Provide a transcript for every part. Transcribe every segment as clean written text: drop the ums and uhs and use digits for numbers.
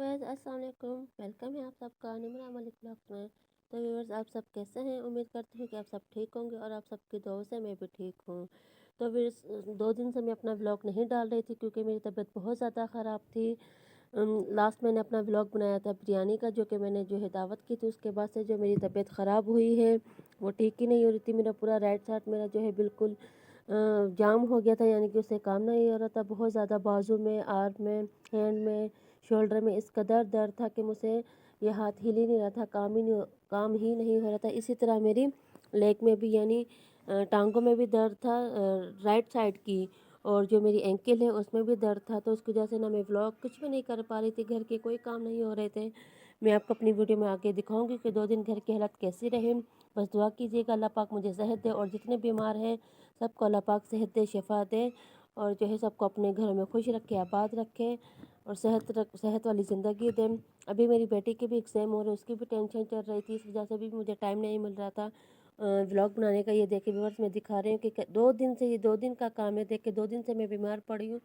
Viewers अस्सलाम वालेकुम, welcome है आप सबका निमरा मलिक ब्लॉग्स में। तो व्यूअर्स आप सब कैसे हैं? उम्मीद करती हूँ कि आप सब ठीक होंगे और आप सबकी दुआओं से मैं भी ठीक हूँ। तो व्यूअर्स 2 दिन से मैं अपना व्लॉग नहीं डाल रही थी क्योंकि मेरी तबीयत बहुत ज़्यादा ख़राब थी। लास्ट मैंने अपना व्लॉग बनाया था बिरयानी का, जो कि मैंने जो है दावत की थी। उसके बाद से जो मेरी तबीयत ख़राब हुई है वो ठीक ही नहीं हो रही थी। मेरा पूरा राइट साइड मेरा जो है बिल्कुल जाम हो गया था, यानी कि उससे काम नहीं हो रहा था। बहुत ज़्यादा बाजू में, आर्म में, हैंड में, शोल्डर में इस कदर दर्द था कि मुझसे ये हाथ हिल ही नहीं रहा था, काम ही नहीं हो रहा था। इसी तरह मेरी लेग में भी, यानी टांगों में भी दर्द था राइट साइड की, और जो मेरी एंकल है उसमें भी दर्द था। तो उसकी वजह से ना मैं व्लॉग कुछ भी नहीं कर पा रही थी, घर के कोई काम नहीं हो रहे थे। मैं आपको अपनी वीडियो में आगे दिखाऊंगी कि 2 दिन घर की हालत कैसी रहे। बस दुआ कीजिएगा अल्लाह पाक मुझे सेहत दे, और जितने बीमार हैं सबको अल्लाह पाक सेहत दे, शिफा दे, और जो है सबको अपने घरों में खुश रखे, आबाद रखे, और सेहत वाली ज़िंदगी दे। अभी मेरी बेटी की भी एग्ज़ाम हो रही है, उसकी भी टेंशन चल रही थी, इस वजह से भी मुझे टाइम नहीं मिल रहा था व्लॉग बनाने का। ये देखिए व्यूअर्स, मैं दिखा रही हूँ कि 2 दिन से, ये 2 दिन का काम है। देख के 2 दिन से मैं बीमार पड़ी हूँ।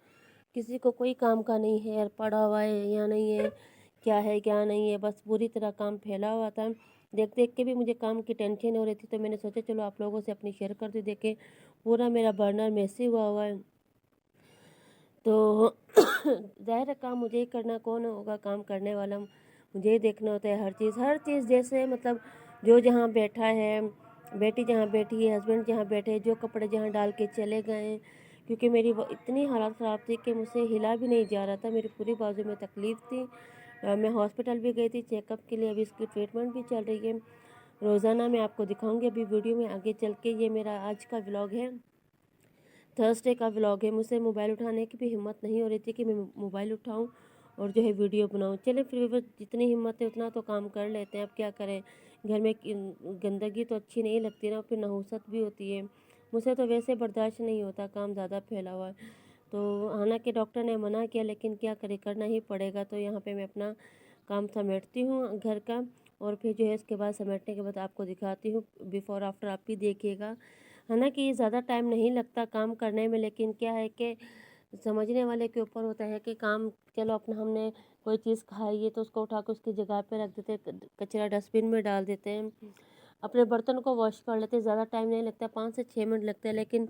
किसी को कोई काम का नहीं है, यार पड़ा हुआ है या नहीं है क्या नहीं है, बस पूरी तरह काम फैला हुआ था। देख देख के भी मुझे काम की टेंशन हो रही थी, तो मैंने सोचा चलो आप लोगों से अपनी शेयर कर दूँ। देखे पूरा मेरा बर्नर मेसी हुआ है। तो ज़ाहिर है काम मुझे ही करना, कौन होगा काम करने वाला? मुझे ही देखना होता है हर चीज़। जैसे मतलब जो जहाँ बैठा है, बेटी जहाँ बैठी है, हस्बैंड जहाँ बैठे हैं, जो कपड़े जहाँ डाल के चले गए। क्योंकि मेरी इतनी हालत ख़राब थी कि मुझसे हिला भी नहीं जा रहा था, मेरी पूरी बाजू में तकलीफ़ थी। मैं हॉस्पिटल भी गई थी चेकअप के लिए, अभी इसकी ट्रीटमेंट भी चल रही है। रोज़ाना मैं आपको दिखाऊंगी अभी वीडियो में आगे चल के। ये मेरा आज का व्लॉग है, थर्सडे का व्लॉग है। मुझसे मोबाइल उठाने की भी हिम्मत नहीं हो रही थी कि मैं मोबाइल उठाऊं और जो है वीडियो बनाऊं। चले फिर भी जितनी हिम्मत है उतना तो काम कर लेते हैं, अब क्या करें। घर में गंदगी तो अच्छी नहीं लगती ना, फिर नहुसत भी होती है। मुझसे तो वैसे बर्दाश्त नहीं होता, काम ज़्यादा फैला हुआ है। तो हालांकि डॉक्टर ने मना किया, लेकिन क्या करे, करना ही पड़ेगा। तो यहाँ पे मैं अपना काम समेटती हूँ घर का, और फिर जो है इसके बाद समेटने के बाद आपको दिखाती हूँ बिफ़ोर आफ्टर, आप भी देखिएगा। है ना कि ज़्यादा टाइम नहीं लगता काम करने में, लेकिन क्या है कि समझने वाले के ऊपर होता है कि काम। चलो अपना हमने कोई चीज़ खाई है तो उसको उठा के उसकी जगह पे रख देते, कचरा डस्टबिन में डाल देते हैं, अपने बर्तन को वॉश कर लेते हैं। ज़्यादा टाइम नहीं लगता, 5 से 6 मिनट लगते हैं। लेकिन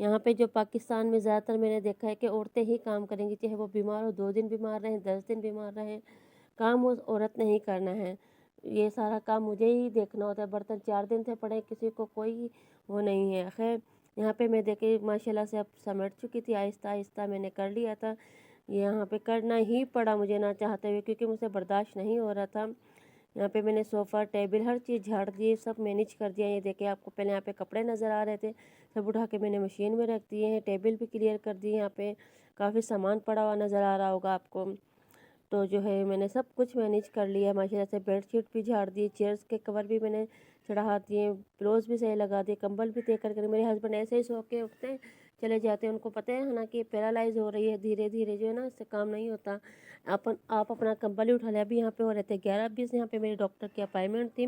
यहाँ पे जो पाकिस्तान में ज़्यादातर मैंने देखा है कि औरतें ही काम करेंगी, चाहे वो बीमार हो, 2 दिन बीमार रहें, 10 दिन बीमार रहें, काम उस औरत ने ही करना है। ये सारा काम मुझे ही देखना होता है। बर्तन 4 दिन से पड़े, किसी को कोई वो नहीं है। खैर यहाँ पे मैं देखे माशाल्लाह से अब समेट चुकी थी, आहिस्ता आहिस्ता मैंने कर लिया था। यहाँ पे करना ही पड़ा मुझे ना चाहते हुए, क्योंकि मुझसे बर्दाश्त नहीं हो रहा था। यहाँ पे मैंने सोफ़ा, टेबल, हर चीज़ झाड़ दी, सब मैनेज कर दिया। ये देखिए आपको पहले यहाँ पे कपड़े नज़र आ रहे थे, सब उठा के मैंने मशीन में रख दिए हैं। टेबल भी क्लियर कर दी। यहाँ पे काफ़ी सामान पड़ा हुआ नज़र आ रहा होगा आपको। तो जो है मैंने सब कुछ मैनेज कर लिया माशाल्लाह से। बेडशीट भी झाड़ दी, चेयर्स के कवर भी मैंने चढ़ा दिए, पिलोज भी सही लगा दिए, कंबल भी तय करके। मेरे हस्बैंड ऐसे ही सो के उठते चले जाते हैं, उनको पता है ना कि पैरालाइज हो रही है, धीरे धीरे जो है ना इससे काम नहीं होता। आप अपना कंबल ही उठा लिया। अभी यहाँ पे हो रहे थे 11:20, यहाँ पे मेरी डॉक्टर की अपॉइंटमेंट थी।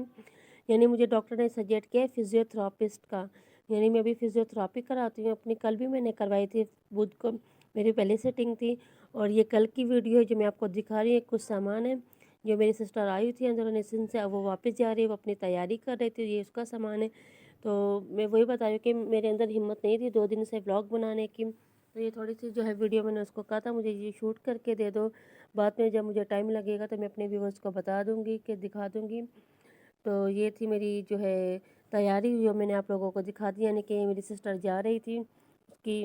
यानी मुझे डॉक्टर ने सजेस्ट किया फिजियोथेरापिस्ट का, यानी मैं अभी फिजियोथेरापी कराती हूँ अपनी। कल भी मैंने करवाई थी, बुध को मेरी पहले सेटिंग थी। और ये कल की वीडियो है जो मैं आपको दिखा रही हूँ। कुछ सामान है जो मेरी सिस्टर आई थी इंडोनेशिया से, अब वो वापस जा रही है, वो अपनी तैयारी कर रही थी, ये उसका सामान है। तो मैं वही बता रही हूँ कि मेरे अंदर हिम्मत नहीं थी 2 दिन से व्लॉग बनाने की। तो ये थोड़ी सी जो है वीडियो मैंने उसको कहा था मुझे ये शूट करके दे दो, बाद में जब मुझे टाइम लगेगा तो मैं अपने व्यूवर्स को बता दूँगी, कि दिखा दूँगी। तो ये थी मेरी जो है तैयारी, जो मैंने आप लोगों को दिखा दी। यानी कि मेरी सिस्टर जा रही थी, उसकी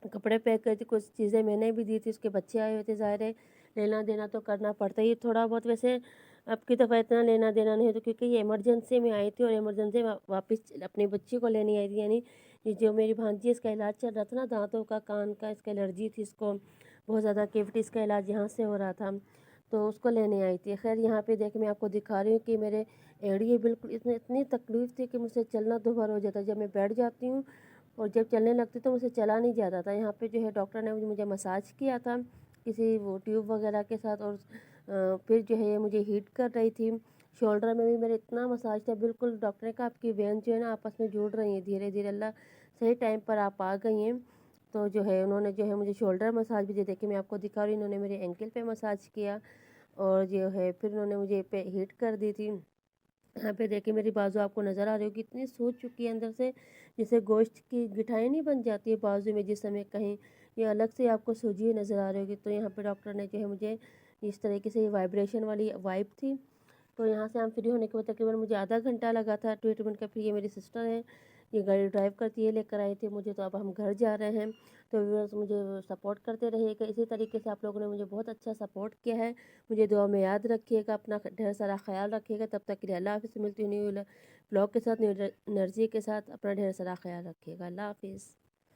कपड़े पैक करी थी, कुछ चीज़ें मैंने भी दी थी, उसके बच्चे आए हुए थे, ज़ाहिर है लेना देना तो करना पड़ता ही थोड़ा बहुत। वैसे अब की दफ़ा इतना लेना देना नहीं तो, क्योंकि ये इमरजेंसी में आई थी, और इमरजेंसी वापस अपनी बच्ची को लेने आई थी। यानी ये जो मेरी भांजी, इसका इलाज चल रहा था ना, दांतों का, कान का, इसका एलर्जी थी, इसको बहुत ज़्यादा कैविटी, इसका इलाज यहाँ से हो रहा था, तो उसको लेने आई थी। खैर यहाँ पे देख मैं आपको दिखा रही हूँ कि मेरे एड़िए बिल्कुल इतनी तकलीफ़ थी कि मुझसे चलना दोबारा हो जाता। जब मैं बैठ जाती हूँ और जब चलने लगती तो मुझसे चला नहीं जाता था। यहाँ पे जो है डॉक्टर ने मुझे मसाज किया था किसी वो ट्यूब वगैरह के साथ, और फिर जो है ये मुझे हीट कर रही थी। शोल्डर में भी मेरे इतना मसाज था, बिल्कुल डॉक्टर ने कहा आपकी वेन जो है ना आपस में जुड़ रही हैं धीरे धीरे, अल्लाह सही टाइम पर आप आ गई हैं। तो जो है उन्होंने जो है मुझे शोल्डर मसाज भी दे, देखिए मैं आपको दिखा रही हूँ, इन्होंने मेरे एंकल पे मसाज किया। اور جو ہے پھر انہوں نے مجھے پہ ہیٹ کر دی تھی۔ یہاں پہ دیکھیں میری بازو آپ کو نظر آ رہی ہوگی، اتنی سوج چکی ہے اندر سے، جیسے گوشت کی گٹھائیں نہیں بن جاتی ہے بازو میں جس سمے کہیں، یہ الگ سے آپ کو سوجی ہوئی نظر آ رہی ہوگی۔ تو یہاں پہ ڈاکٹر نے جو ہے مجھے اس طریقے سے وائبریشن والی وائب تھی، تو یہاں سے ہم فری ہونے کے بعد تقریباً مجھے آدھا گھنٹہ لگا تھا ٹریٹمنٹ کا۔ پھر یہ میری سسٹر ہیں، یہ گاڑی ڈرائیو کرتی ہے، لے کر آئی تھی مجھے، تو اب ہم گھر جا رہے ہیں۔ تو ویورز مجھے سپورٹ کرتے رہیے گا اسی طریقے سے، آپ لوگوں نے مجھے بہت اچھا سپورٹ کیا ہے، مجھے دعا میں یاد رکھیے گا، اپنا ڈھیر سارا خیال رکھیے گا۔ تب تک کے لیے اللہ حافظ، ملتی ہوں نیو بلاگ کے ساتھ، نیو انرجی کے ساتھ، اپنا ڈھیر سارا خیال رکھیے گا۔ اللہ حافظ۔